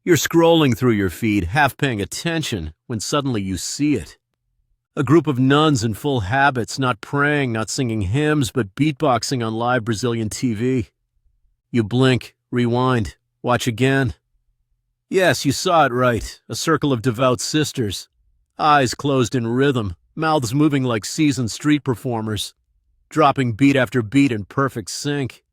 You're scrolling through your feed, half paying attention, when suddenly you see it. A group of nuns in full habits, not praying, not singing hymns, but beatboxing on live Brazilian TV. You blink, rewind, watch again. Yes, you saw it right. A circle of devout sisters. Eyes closed in rhythm, mouths moving like seasoned street performers, dropping beat after beat in perfect sync.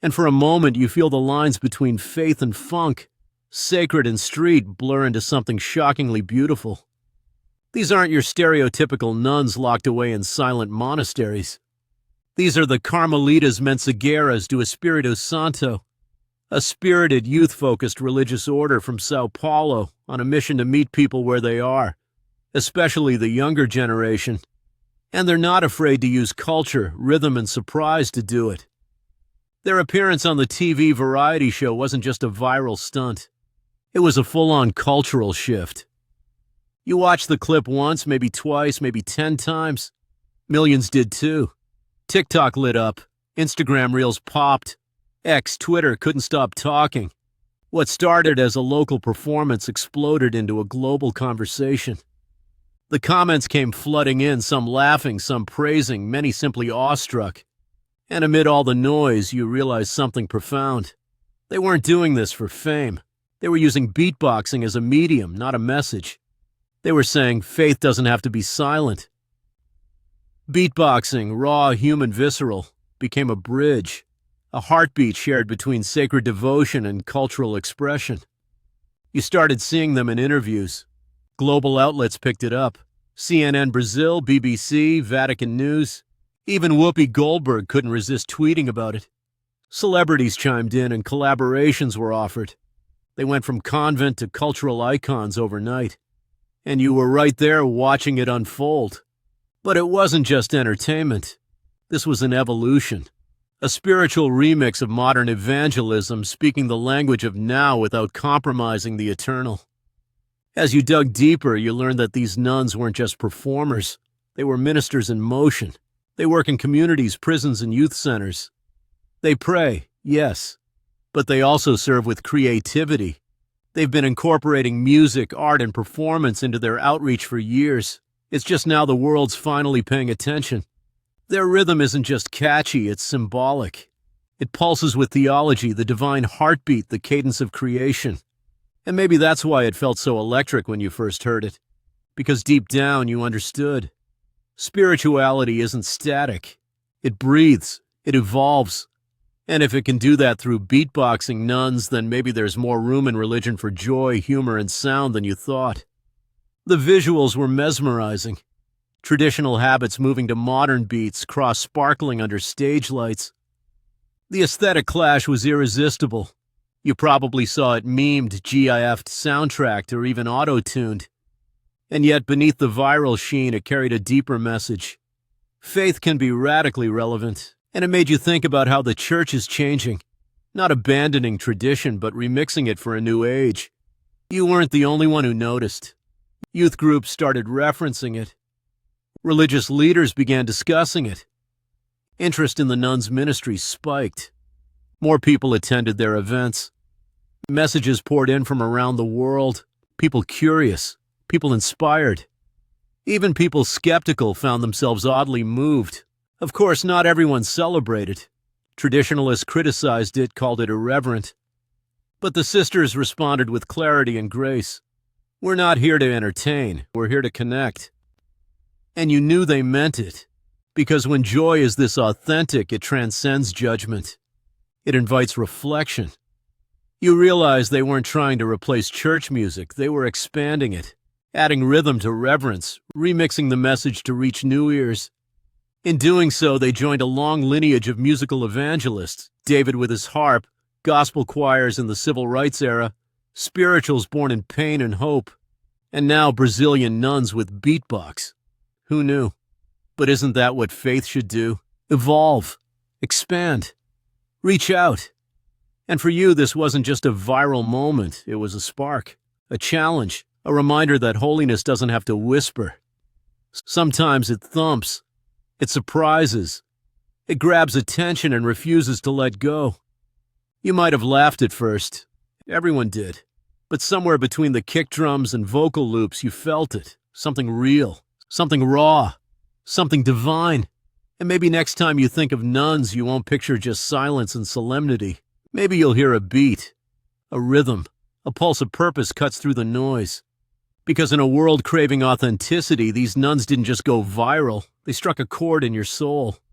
And for a moment you feel the lines between faith and funk, sacred and street, blur into something shockingly beautiful. These aren't your stereotypical nuns locked away in silent monasteries. These are the Carmelitas Mensagueiras do Espírito Santo, a spirited, youth-focused religious order from São Paulo on a mission to meet people where they are, especially the younger generation. And they're not afraid to use culture, rhythm, and surprise to do it. Their appearance on the TV variety show wasn't just a viral stunt. It was a full-on cultural shift. You watched the clip once, maybe twice, maybe 10 times. Millions did too. TikTok lit up. Instagram Reels popped. X, Twitter couldn't stop talking. What started as a local performance exploded into a global conversation. The comments came flooding in, some laughing, some praising, many simply awestruck. And amid all the noise, you realized something profound. They weren't doing this for fame. They were using beatboxing as a medium, not a message. They were saying faith doesn't have to be silent. Beatboxing, raw, human, visceral, became a bridge, a heartbeat shared between sacred devotion and cultural expression. You started seeing them in interviews. Global outlets picked it up. CNN Brazil, BBC, Vatican News. Even Whoopi Goldberg couldn't resist tweeting about it. Celebrities chimed in and collaborations were offered. They went from convent to cultural icons overnight. And you were right there watching it unfold. But it wasn't just entertainment. This was an evolution. A spiritual remix of modern evangelism, speaking the language of now without compromising the eternal. As you dug deeper, you learned that these nuns weren't just performers. They were ministers in motion. They work in communities, prisons, and youth centers. They pray, yes, but they also serve with creativity. They've been incorporating music, art, and performance into their outreach for years. It's just now the world's finally paying attention. Their rhythm isn't just catchy, it's symbolic. It pulses with theology, the divine heartbeat, the cadence of creation. And maybe that's why it felt so electric when you first heard it. Because deep down you understood. Spirituality isn't static. It breathes. It evolves. And if it can do that through beatboxing nuns, then maybe there's more room in religion for joy, humor, and sound than you thought. The visuals were mesmerizing. Traditional habits moving to modern beats, cross-sparkling under stage lights. The aesthetic clash was irresistible. You probably saw it memed, GIF'd, soundtracked, or even auto-tuned. And yet, beneath the viral sheen, it carried a deeper message. Faith can be radically relevant, and it made you think about how the church is changing, not abandoning tradition, but remixing it for a new age. You weren't the only one who noticed. Youth groups started referencing it. Religious leaders began discussing it. Interest in the nuns' ministry spiked. More people attended their events. Messages poured in from around the world. People curious. People inspired. Even people skeptical found themselves oddly moved. Of course, not everyone celebrated. Traditionalists criticized it, called it irreverent. But the sisters responded with clarity and grace. We're not here to entertain. We're here to connect. And you knew they meant it. Because when joy is this authentic, it transcends judgment. It invites reflection. You realize they weren't trying to replace church music. They were expanding it, adding rhythm to reverence, remixing the message to reach new ears. In doing so, they joined a long lineage of musical evangelists, David with his harp, gospel choirs in the civil rights era, spirituals born in pain and hope, and now Brazilian nuns with beatbox. Who knew? But isn't that what faith should do? Evolve, expand, reach out. And for you, this wasn't just a viral moment. It was a spark, a challenge, a reminder that holiness doesn't have to whisper. Sometimes it thumps. It surprises. It grabs attention and refuses to let go. You might have laughed at first. Everyone did. But somewhere between the kick drums and vocal loops, you felt it. Something real, something raw, something divine. And maybe next time you think of nuns, you won't picture just silence and solemnity. Maybe you'll hear a beat, a rhythm, a pulse of purpose cuts through the noise. Because in a world craving authenticity, these nuns didn't just go viral, they struck a chord in your soul.